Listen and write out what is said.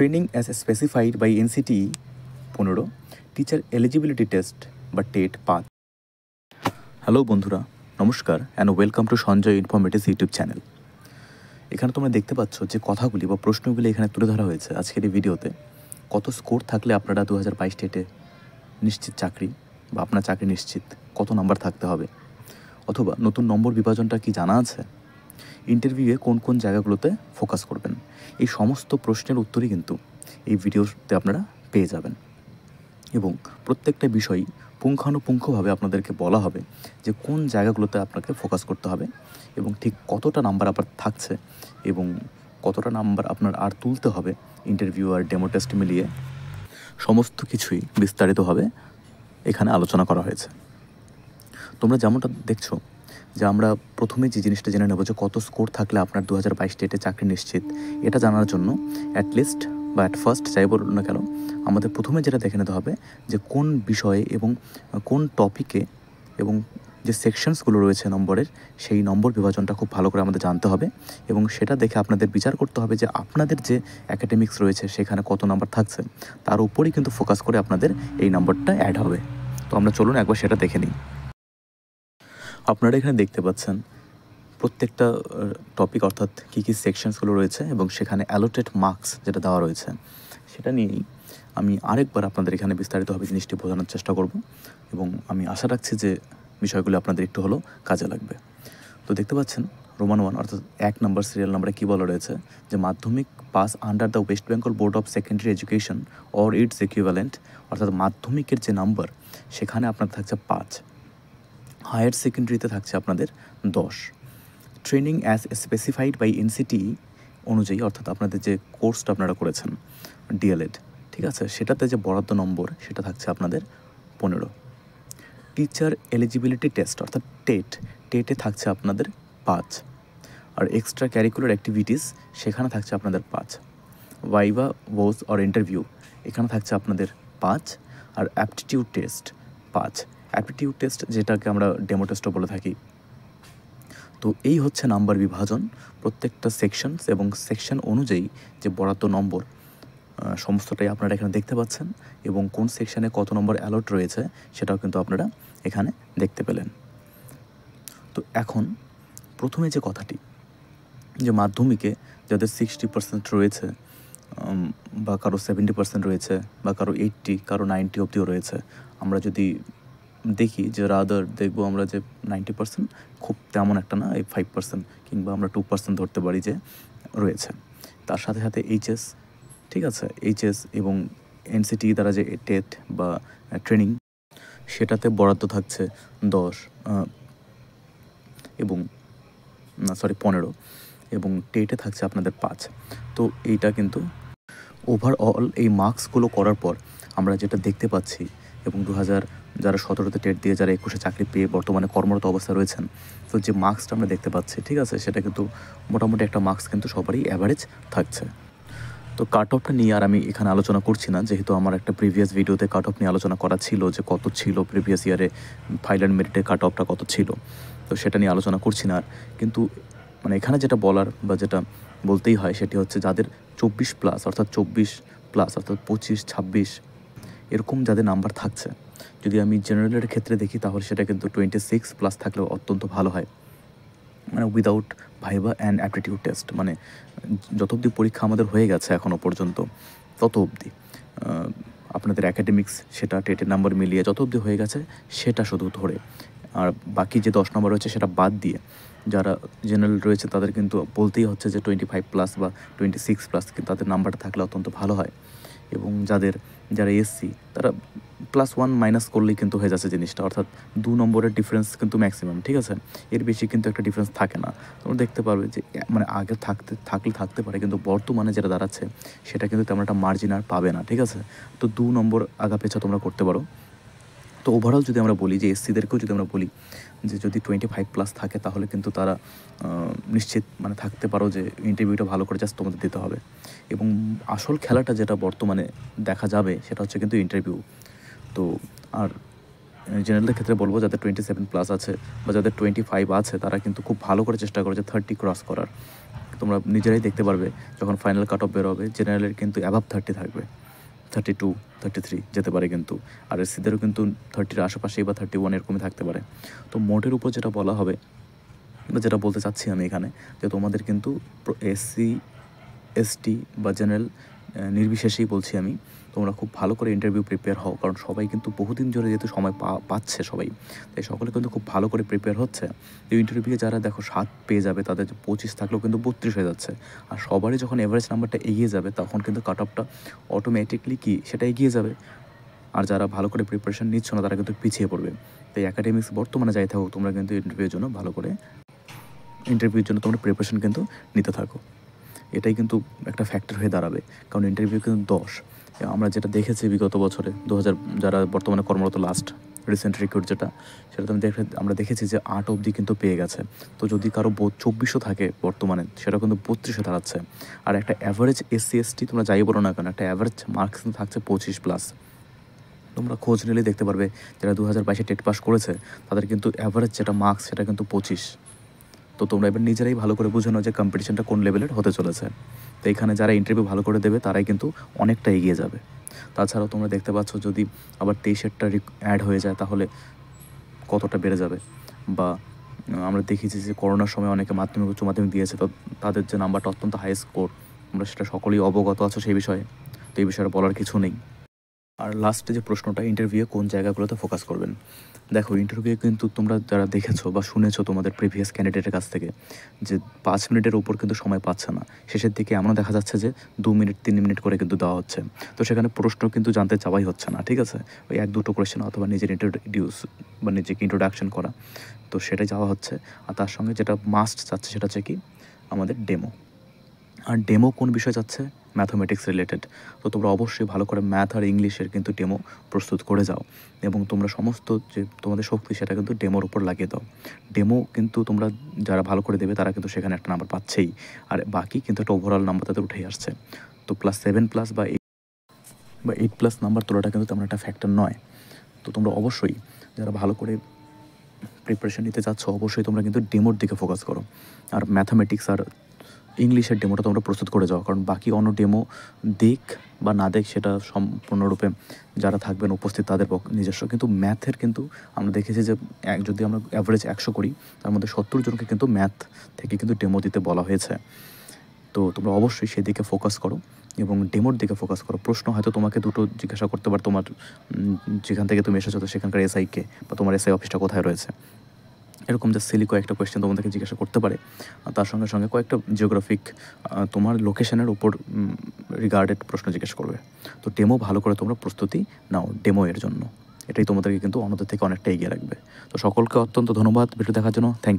Training as specified by NCTE 15 teacher eligibility test বা TET 5। Hello বন্ধুরা, নমস্কার and welcome to Sanjay Informatives YouTube channel. এখানে তোমরা দেখতে পাচ্ছ যে কথাগুলি বা প্রশ্নগুলি এখানে তুলে ধরা হয়েছে আজকের এই ভিডিওতে। কত স্কোর থাকলে আপনারা 2022 টেটে নিশ্চিত চাকরি বা আপনার চাকরি নিশ্চিত, কত নাম্বার থাকতে হবে, অথবা নতুন নম্বর বিভাজনটা কি জানা আছে, ইন্টারভিউয়ে কোন কোন জায়গাগুলোতে ফোকাস করবেন, এই সমস্ত প্রশ্নের উত্তরই কিন্তু এই ভিডিওতে আপনারা পেয়ে যাবেন। এবং প্রত্যেকটা বিষয়ই পুঙ্খানুপুঙ্খভাবে আপনাদেরকে বলা হবে যে কোন জায়গাগুলোতে আপনাকে ফোকাস করতে হবে এবং ঠিক কতটা নাম্বার আপনার থাকছে এবং কতটা নাম্বার আপনার আর তুলতে হবে ইন্টারভিউ আর ডেমো টেস্ট মিলিয়ে সমস্ত কিছুই বিস্তারিতভাবে এখানে আলোচনা করা হয়েছে। তোমরা যেমনটা দেখছো যে আমরা প্রথমে যে জিনিসটা জেনে নেব যে কত স্কোর থাকলে আপনার 2022 টেটে চাকরি নিশ্চিত, এটা জানার জন্য অ্যাটলিস্ট বা অ্যাট ফার্স্ট যাই বলুন না কেন আমাদের প্রথমে যেটা দেখে নিতে হবে যে কোন বিষয়ে এবং কোন টপিকে এবং যে সেকশনসগুলো রয়েছে নম্বরের, সেই নম্বর বিভাজনটা খুব ভালো করে আমাদের জানতে হবে এবং সেটা দেখে আপনাদের বিচার করতে হবে যে আপনাদের যে অ্যাকাডেমিক্স রয়েছে সেখানে কত নাম্বার থাকছে, তার উপরই কিন্তু ফোকাস করে আপনাদের এই নম্বরটা অ্যাড হবে। তো আমরা চলুন একবার সেটা দেখে নিই। আপনারা এখানে দেখতে পাচ্ছেন প্রত্যেকটা টপিক অর্থাৎ কী কী সেকশনসগুলো রয়েছে এবং সেখানে অ্যালোটেড মার্কস যেটা দেওয়া রয়েছে সেটা নিয়েই আমি আরেকবার আপনাদের এখানে বিস্তারিতভাবে জিনিসটি বোঝানোর চেষ্টা করব এবং আমি আশা রাখছি যে বিষয়গুলো আপনাদের একটু হলেও কাজে লাগবে। তো দেখতে পাচ্ছেন রোমান 1 অর্থাৎ 1 নম্বর সিরিয়াল নাম্বারে কী বলা রয়েছে যে মাধ্যমিক pass under the West Bengal board of secondary education or its equivalent, অর্থাৎ মাধ্যমিকের যে নাম্বার সেখানে আপনার থাকছে 5, হায়ার সেকেন্ডারিতে থাকছে আপনাদের 10, training as specified by NCTE অনুযায়ী অর্থাৎ আপনাদের যে কোর্সটা আপনারা করেছেন ডিএলএড, ঠিক আছে, সেটাতে যে বরাদ্দ নম্বর সেটা থাকছে আপনাদের 15, টিচার এলিজিবিলিটি টেস্ট অর্থাৎ টেটে থাকছে আপনাদের 5, আর এক্সট্রা ক্যারিকুলার অ্যাক্টিভিটিস সেখানে থাকছে আপনাদের 5, ভাইভা ভোজ অর ইন্টারভিউ এখানে থাকছে আপনাদের 5, আর অ্যাপটিটিউড টেস্ট 5। অ্যাপটিটিউড টেস্ট যেটাকে আমরা ডেমো টেস্টও বলে থাকি। তো এই হচ্ছে নাম্বার বিভাজন প্রত্যেকটা সেকশনস এবং সেকশন অনুযায়ী যে বরাদ্দ নম্বর সমস্তটাই আপনারা এখানে দেখতে পাচ্ছেন এবং কোন সেকশানে কত নম্বর অ্যালট রয়েছে সেটাও কিন্তু আপনারা এখানে দেখতে পেলেন। তো এখন প্রথমে যে কথাটি যে মাধ্যমিকে যাদের 60% রয়েছে বা কারো 70% রয়েছে বা কারো 80, কারো 90 অবধিও রয়েছে, আমরা যদি দেখি যে রাদার দেখবো আমরা যে 90% খুব তেমন একটা না, এই 5% কিংবা আমরা 2% ধরতে পারি যে রয়েছে। তার সাথে সাথে এইচএস, ঠিক আছে, এইচএস এবং এনসিটি দ্বারা যে টেট বা ট্রেনিং সেটাতে বরাদ্দ থাকছে 10 এবং 15 এবং টেটে থাকছে আপনাদের 5। তো এইটা কিন্তু ওভারঅল এই মার্কসগুলো করার পর আমরা যেটা দেখতে পাচ্ছি এবং যারা 17তে টেট দিয়ে যারা 21-এ চাকরি পেয়ে বর্তমানে কর্মরত অবস্থায় রয়েছেন, তো যে মার্কসটা আমরা দেখতে পাচ্ছি, ঠিক আছে, সেটা কিন্তু মোটামুটি একটা মার্কস কিন্তু সবারই অ্যাভারেজ থাকছে। তো কাট অফটা নিয়ে আর আমি এখানে আলোচনা করছি না, যেহেতু আমার একটা প্রিভিয়াস ভিডিওতে কাট অফ নিয়ে আলোচনা করা ছিল যে কত ছিল প্রিভিয়াস ইয়ারে ফাইল অ্যান্ড মেরিটের কাট অফটা কত ছিল, তো সেটা নিয়ে আলোচনা করছি না। কিন্তু মানে এখানে যেটা বলার বা যেটা বলতেই হয় সেটি হচ্ছে যাদের 24+ অর্থাৎ 24+ অর্থাৎ 25, 26 এরকম যাদের নাম্বার থাকছে, যদি আমি জেনারেলের ক্ষেত্রে দেখি তাহলে সেটা কিন্তু 26+ থাকলেও অত্যন্ত ভালো হয়, মানে without viva and aptitude test, মানে যত অবধি পরীক্ষা আমাদের হয়ে গেছে এখনও পর্যন্ত তত অবধি আপনাদের অ্যাকাডেমিক্স সেটা টেটের নাম্বার মিলিয়ে যত অবধি হয়ে গেছে সেটা শুধু ধরে, আর বাকি যে 10 নম্বর রয়েছে সেটা বাদ দিয়ে যারা জেনারেল রয়েছে তাদের কিন্তু বলতেই হচ্ছে যে 25+ বা 26+ কিন্তু তাদের নাম্বারটা থাকলে অত্যন্ত ভালো হয়। এবং যারা এসসি তারা +1 মাইনাস করলেই কিন্তু হয়ে যাচ্ছে জিনিসটা, অর্থাৎ 2 নম্বরের ডিফারেন্স কিন্তু ম্যাক্সিমাম, ঠিক আছে, এর বেশি কিন্তু একটা ডিফারেন্স থাকে না। তোমরা দেখতে পারবে যে মানে আগে থাকতে পারে কিন্তু বর্তমানে যেটা দাঁড়াচ্ছে সেটা কিন্তু তেমন একটা মার্জিন আর পাবে না, ঠিক আছে। তো 2 নম্বর আগা পেছা তোমরা করতে পারো। তো ওভারঅল যদি আমরা বলি যে এসসিদেরকেও যদি আমরা বলি যে যদি 25+ থাকে তাহলে কিন্তু তারা নিশ্চিত মানে থাকতে পারো যে ইন্টারভিউটা ভালো করে জাস্ট তোমাদের দিতে হবে এবং আসল খেলাটা যেটা বর্তমানে দেখা যাবে সেটা হচ্ছে কিন্তু ইন্টারভিউ। তো আর জেনারেলের ক্ষেত্রে বলবো যাদের 27+ আছে বা যাদের 25 আছে তারা কিন্তু খুব ভালো করে চেষ্টা করে যে 30 ক্রস করার, তোমরা নিজেরাই দেখতে পারবে যখন ফাইনাল কাট অফ বেরোবে জেনারেলের কিন্তু অ্যাভাব 30 থাকবে, 32, 33 যেতে পারে কিন্তু, আর এসসিদেরও কিন্তু 30-র আশেপাশেই বা 31 এরকমই থাকতে পারে। তো মোটের উপর যেটা বলা হবে বা যেটা বলতে চাচ্ছি আমি এখানে, যে তোমাদের কিন্তু এসসি এসটি বা জেনারেল নির্বিশেষেই বলছি আমি, তোমরা খুব ভালো করে ইন্টারভিউ প্রিপেয়ার হও, কারণ সবাই কিন্তু বহুদিন ধরে যেহেতু সময় পাচ্ছে সবাই, তাই সকলে কিন্তু খুব ভালো করে প্রিপেয়ার হচ্ছে। তো ইন্টারভিউয়ে যারা দেখো 7 পেয়ে যাবে তাদের 25 থাকলেও কিন্তু 32 হয়ে যাচ্ছে, আর সবারই যখন এভারেজ নাম্বারটা এগিয়ে যাবে তখন কিন্তু কাট অফটা অটোমেটিকলি কি সেটা এগিয়ে যাবে, আর যারা ভালো করে প্রিপারেশন নিচ্ছ না তারা কিন্তু পিছিয়ে পড়বে। তাই একাডেমিক্স বর্তমানে যাই থাকুক তোমরা কিন্তু ইন্টারভিউর জন্য ভালো করে তোমরা প্রিপারেশন কিন্তু নিতে থাকো। এটাই কিন্তু একটা ফ্যাক্টর হয়ে দাঁড়াবে, কারণ ইন্টারভিউ কিন্তু 10, আমরা যেটা দেখেছি বিগত বছরে 2000 যারা বর্তমানে কর্মরত লাস্ট রিসেন্ট রিক্রুট যেটা, সেটা আমরা দেখেছি যে 8 অবধি কিন্তু পেয়ে গেছে। তো যদি কারো 2400 থাকে বর্তমানে, সেটা কিন্তু 32-এ দাঁড়াচ্ছে। আর একটা অ্যাভারেজ এসসি এসটি তোমরা যাই বলো না কেন, একটা অ্যাভারেজ মার্কস কিন্তু থাকছে 25+। তোমরা খোঁজ নিলে দেখতে পারবে যারা 2022-এ টেট পাস করেছে তাদের কিন্তু অ্যাভারেজ যেটা মার্কস সেটা কিন্তু 25। তো তোমরা এবার নিজেরাই ভালো করে বুঝে নাও যে কম্পিটিশনটা কোন লেভেলের হতে চলেছে। তো এখানে যারা ইন্টারভিউ ভালো করে দেবে তারাই কিন্তু অনেকটা এগিয়ে যাবে। তাছাড়াও তোমরা দেখতে পাচ্ছ যদি আবার 23-এরটা অ্যাড হয়ে যায় তাহলে কতটা বেড়ে যাবে। বা আমরা দেখেছি যে করোনার সময় অনেকে মাধ্যমিক উচ্চ মাধ্যমিক দিয়েছে, তো তাদের যে নাম্বারটা অত্যন্ত হাই স্কোর, তোমরা সেটা সকলেই অবগত আছো সেই বিষয়ে, তো এই বিষয়ে বলার কিছু নেই। আর লাস্টে যে প্রশ্নটা, ইন্টারভিউয়ে কোন জায়গাগুলোতে ফোকাস করবেন। দেখো ইন্টারভিউয়ে কিন্তু তোমরা যারা দেখেছো বা শুনেছো তোমাদের প্রিভিয়াস ক্যান্ডিডেটের কাছ থেকে যে 5 মিনিটের উপর কিন্তু সময় পাচ্ছে না, শেষের দিকে এমনও দেখা যাচ্ছে যে 2 মিনিট 3 মিনিট করে কিন্তু দেওয়া হচ্ছে। তো সেখানে প্রশ্ন কিন্তু জানতে চাওয়াই হচ্ছে না, ঠিক আছে, ওই 1-2 কোয়েশ্চেন অথবা নিজের ইন্ট্রোডিউস বা নিজেকে ইন্ট্রোডাকশন করা, তো সেটাই যাওয়া হচ্ছে। আর তার সঙ্গে যেটা মাস্ট চাচ্ছে সেটা হচ্ছে কি আমাদের ডেমো। আর ডেমো কোন বিষয় যাচ্ছে, ম্যাথামেটিক্স রিলেটেড। তো তোমরা অবশ্যই ভালো করে ম্যাথ আর ইংলিশের কিন্তু ডেমো প্রস্তুত করে যাও, এবং তোমরা সমস্ত যে তোমাদের শক্তি সেটা কিন্তু ডেমোর উপর লাগিয়ে দাও। ডেমো কিন্তু তোমরা যারা ভালো করে দেবে তারা কিন্তু সেখানে একটা নাম্বার পাচ্ছেই, আর বাকি কিন্তু একটা ওভারঅল নাম্বার তাদের উঠেই আসছে। তো +7+ বা 8+ নাম্বার তোলাটা কিন্তু তেমন একটা ফ্যাক্টর নয়। তো তোমরা অবশ্যই যারা ভালো করে প্রিপারেশন নিতে চাচ্ছ অবশ্যই তোমরা কিন্তু ডেমোর দিকে ফোকাস করো, আর ম্যাথামেটিক্স আর ইংলিশের ডেমোটা তোমরা প্রস্তুত করে যাও, কারণ বাকি অন্য ডেমো দেখ বা না দেখ সেটা সম্পূর্ণরূপে যারা থাকবেন উপস্থিত তাদের নিজস্ব। কিন্তু ম্যাথের কিন্তু আমরা দেখেছি যে যদি আমরা অ্যাভারেজ 100 করি তার মধ্যে 70 জনকে কিন্তু ম্যাথ থেকে কিন্তু ডেমো দিতে বলা হয়েছে। তো তোমরা অবশ্যই সেদিকে ফোকাস করো এবং ডেমোর দিকে ফোকাস করো। প্রশ্ন হয়তো তোমাকে দুটো জিজ্ঞাসা করতে পারে, তোমার যেখান থেকে তুমি এসেছো তো সেখানকার এসআইকে বা তোমার এসআই অফিসটা কোথায় রয়েছে, এরকম যে সিলি কয়েকটা কোয়েশ্চেন তোমাদেরকে জিজ্ঞাসা করতে পারে। তার সঙ্গে সঙ্গে কয়েকটা জিওগ্রাফিক তোমার লোকেশনের উপর রিগার্ডেড প্রশ্ন জিজ্ঞেস করবে। তো ডেমো ভালো করে তোমরা প্রস্তুতি নাও ডেমো এর জন্য, এটাই তোমাদেরকে কিন্তু অন্যদের থেকে অনেকটা এগিয়ে রাখবে। তো সকলকে অত্যন্ত ধন্যবাদ ভিডিও দেখার জন্য, থ্যাংক ইউ।